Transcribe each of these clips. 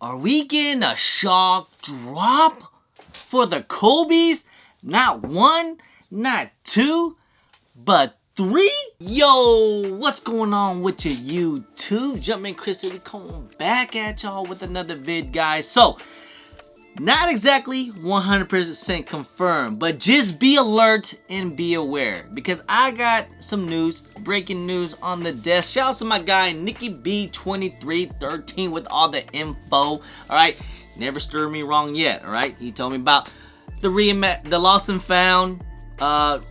Are we getting a shock drop for the Kobe's? Not one, not two, but three? Yo, what's going on with your YouTube? Jumpman Chris here, coming back at y'all with another vid, guys. So, not exactly 100% confirmed, but just be alert and be aware, because I got some news, breaking news on the desk. Shout out to my guy Nicky B2313 with all the info. All right, never stirred me wrong yet. All right, he told me about the lost and found,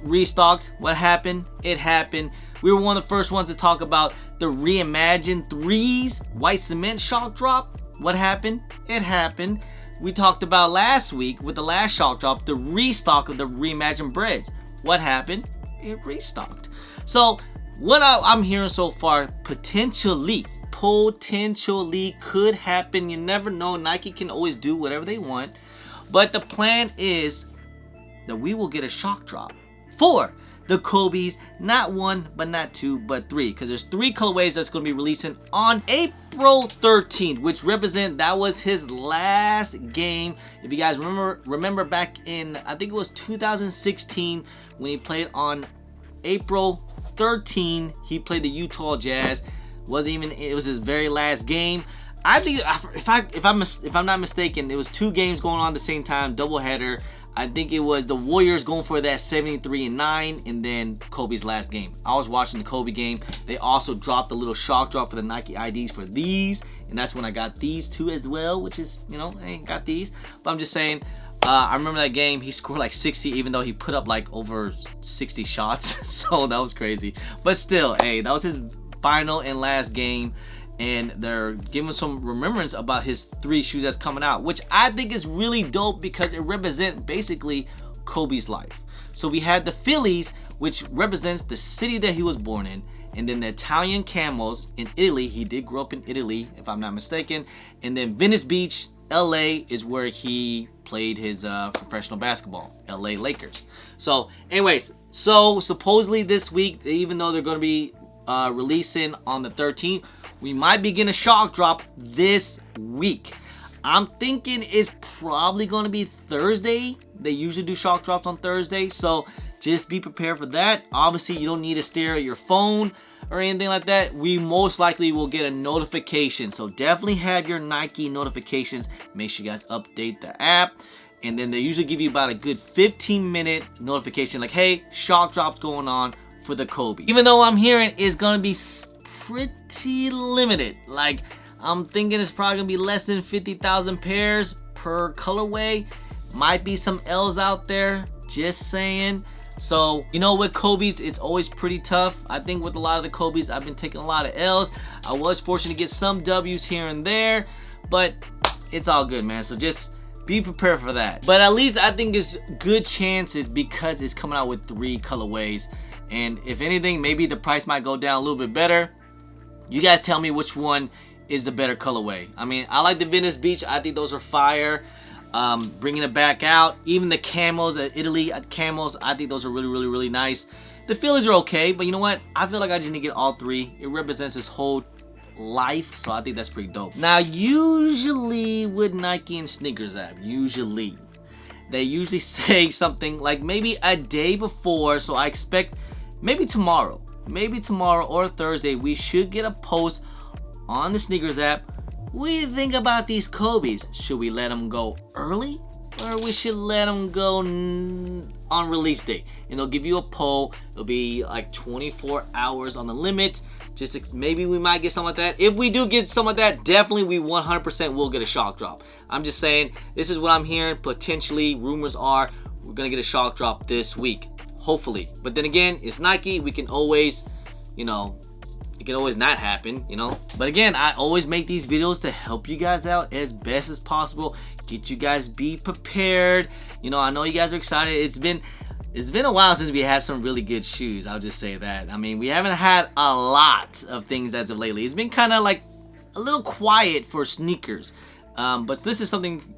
restocked. What happened? It happened. We were one of the first ones to talk about the reimagined threes white cement shock drop. What happened? It happened. We talked about last week with the last shock drop, the restock of the reimagined breads. What happened? It restocked. So what I'm hearing so far, potentially could happen. You never know. Nike can always do whatever they want. But the plan is that we will get a shock drop for the Kobe's, not one, but not two, but three, because there's three colorways that's going to be releasing on April 13th, which that was his last game. If you guys remember back in, I think it was 2016, when he played on April 13, he played the Utah Jazz. It was his very last game. I think, if I'm not mistaken, it was two games going on at the same time, doubleheader. I think it was the Warriors going for that 73-9, and then Kobe's last game. I was watching the Kobe game. They also dropped a little shock drop for the Nike IDs for these, and that's when I got these two as well, which is, you know, I ain't got these. But I'm just saying, I remember that game. He scored like 60, even though he put up like over 60 shots. So that was crazy. But still, hey, that was his final and last game. And they're giving some remembrance about his three shoes that's coming out, which I think is really dope because it represents basically Kobe's life. So we had the Phillies, which represents the city that he was born in, and then the Italian Camos in Italy. He did grow up in Italy, if I'm not mistaken. And then Venice Beach, LA, is where he played his professional basketball, LA Lakers. So anyways, so supposedly this week, even though they're going to be releasing on the 13th, we might be getting a shock drop this week. I'm thinking it's probably going to be Thursday. They usually do shock drops on Thursday, so just be prepared for that. Obviously, you don't need to stare at your phone or anything like that. We most likely will get a notification, so definitely have your Nike notifications. Make sure you guys update the app, and then they usually give you about a good 15-minute notification like, hey, shock drop's going on for the Kobe. Even though I'm hearing it's gonna be pretty limited, like I'm thinking it's probably gonna be less than 50,000 pairs per colorway. Might be some L's out there, just saying. So, you know, with Kobe's, it's always pretty tough. I think with a lot of the Kobe's, I've been taking a lot of L's. I was fortunate to get some W's here and there, but it's all good, man. So just be prepared for that. But at least I think it's good chances because it's coming out with three colorways. And if anything, maybe the price might go down a little bit better. You guys tell me which one is the better colorway. I mean, I like the Venice Beach. I think those are fire. Bringing it back out. Even the Camos, Italy Camos, I think those are really nice. The Phillies are okay, but you know what? I feel like I just need to get all three. It represents his whole life, so I think that's pretty dope. Now, usually with Nike and Snkr app, they usually say something like maybe a day before, so I expect maybe tomorrow or Thursday, we should get a post on the Snkr app. What do you think about these Kobe's? Should we let them go early, or we should let them go on release day? And they'll give you a poll. It'll be like 24 hours on the limit. Maybe we might get something like that. If we do get something like that, definitely we 100% will get a shock drop. I'm just saying, this is what I'm hearing. Potentially, rumors are we're gonna get a shock drop this week. Hopefully. But then again, it's Nike. We can always, you know, it can always not happen, you know. But again, I always make these videos to help you guys out as best as possible. Get you guys be prepared. You know, I know you guys are excited. It's been a while since we had some really good shoes. I'll just say that. I mean, we haven't had a lot of things as of lately. It's been kind of like a little quiet for sneakers. But this is something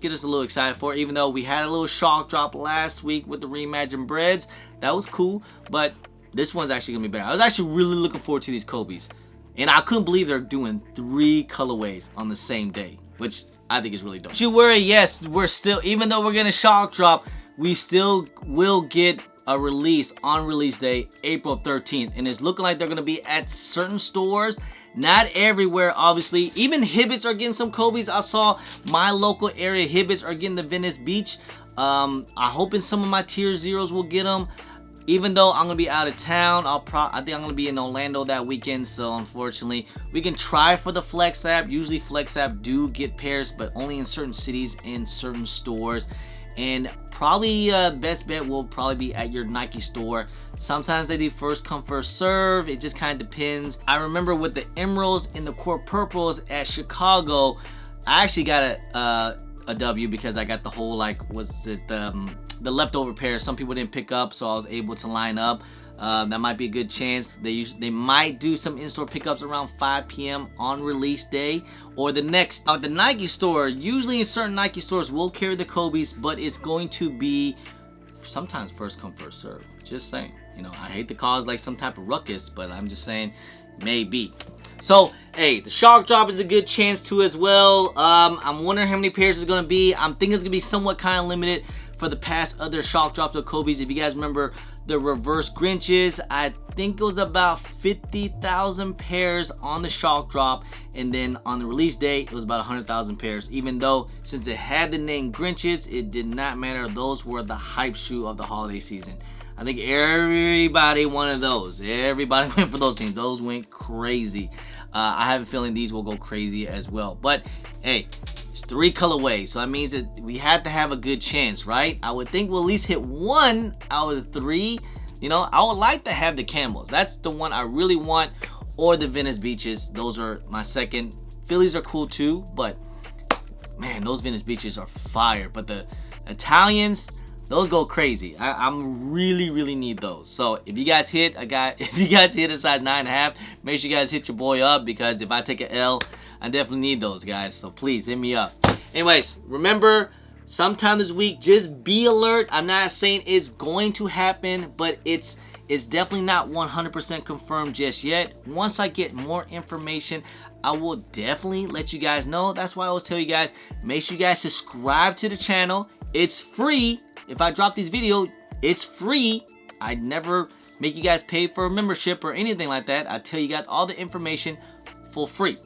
get us a little excited for, even though we had a little shock drop last week with the reimagined breads. That was cool, but this one's actually gonna be better. I was actually really looking forward to these Kobe's, And I couldn't believe they're doing 3 colorways on the same day, which I think is really dope. Don't you worry, yes, we're still, even though we're gonna shock drop, we still will get a release on release day, April 13th. And it's looking like they're gonna be at certain stores, not everywhere, obviously. Even Hibbits are getting some Kobe's. I saw my local area Hibbits are getting the Venice Beach. I hope in some of my tier zeros will get them. Even though I'm gonna be out of town, I think I'm gonna be in Orlando that weekend. So unfortunately, we can try for the Flex app. Usually Flex app do get pairs, but only in certain cities and certain stores. And probably best bet will probably be at your Nike store. Sometimes they do first come first serve. It just kind of depends. I remember with the emeralds and the core purples at Chicago, I actually got a W because I got the whole, like, was it the leftover pair. Some people didn't pick up, so I was able to line up. That might be a good chance. They might do some in-store pickups around 5 p.m. on release day or the next. The Nike store, usually in certain Nike stores will carry the Kobe's, but it's going to be sometimes first come first serve. Just saying. You know, I hate to cause like some type of ruckus, but I'm just saying maybe. So, hey, the shock drop is a good chance too as well. I'm wondering how many pairs it's going to be. I'm thinking it's going to be somewhat kind of limited for the past other shock drops of Kobe's. If you guys remember the reverse Grinches, I think it was about 50,000 pairs on the shock drop, and then on the release day it was about 100,000 pairs. Even though since it had the name Grinches, it did not matter. Those were the hype shoe of the holiday season. I think everybody wanted those. Everybody went for those things. Those went crazy. I have a feeling these will go crazy as well. But hey, it's 3 colorways, so that means that we had to have a good chance, right? I would think we'll at least hit 1 out of the 3. You know, I would like to have the Camos. That's the one I really want, or the Venice Beaches. Those are my second. Phillies are cool too, but man, those Venice Beaches are fire. But the Italians, those go crazy. I'm really need those. So if you guys hit a size 9.5, make sure you guys hit your boy up, because if I take an L, I definitely need those, guys. So please hit me up. Anyways, remember, sometime this week, just be alert. I'm not saying it's going to happen, but it's definitely not 100% confirmed just yet. Once I get more information, I will definitely let you guys know. That's why I always tell you guys, make sure you guys subscribe to the channel. It's free. If I drop these videos, it's free. I never make you guys pay for a membership or anything like that. I tell you guys all the information for free.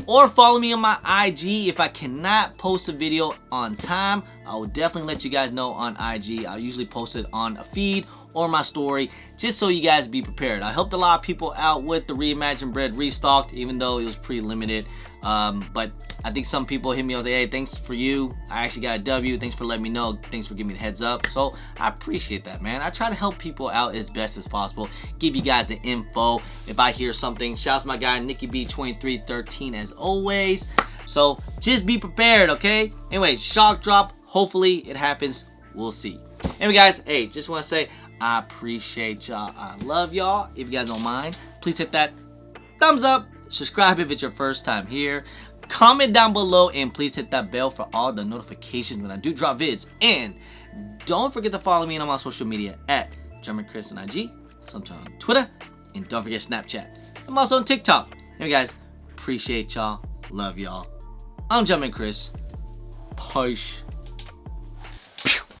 Or follow me on my IG. If I cannot post a video on time, I will definitely let you guys know on IG. I'll usually post it on a feed or my story, just so you guys be prepared. I helped a lot of people out with the Reimagined Bread restocked, even though it was pretty limited. But I think some people hit me and say, hey, thanks for you. I actually got a W. Thanks for letting me know. Thanks for giving me the heads up. So I appreciate that, man. I try to help people out as best as possible. Give you guys the info. If I hear something, shouts to my guy, Nicky B2313 as always. So just be prepared, okay? Anyway, shock drop. Hopefully it happens. We'll see. Anyway, guys, hey, just want to say I appreciate y'all. I love y'all. If you guys don't mind, please hit that thumbs up. Subscribe if it's your first time here. Comment down below, and please hit that bell for all the notifications when I do drop vids. And don't forget to follow me on my social media at Chris on IG, sometimes on Twitter, and don't forget Snapchat. I'm also on TikTok. Anyway, guys, appreciate y'all. Love y'all. I'm Chris. Peace.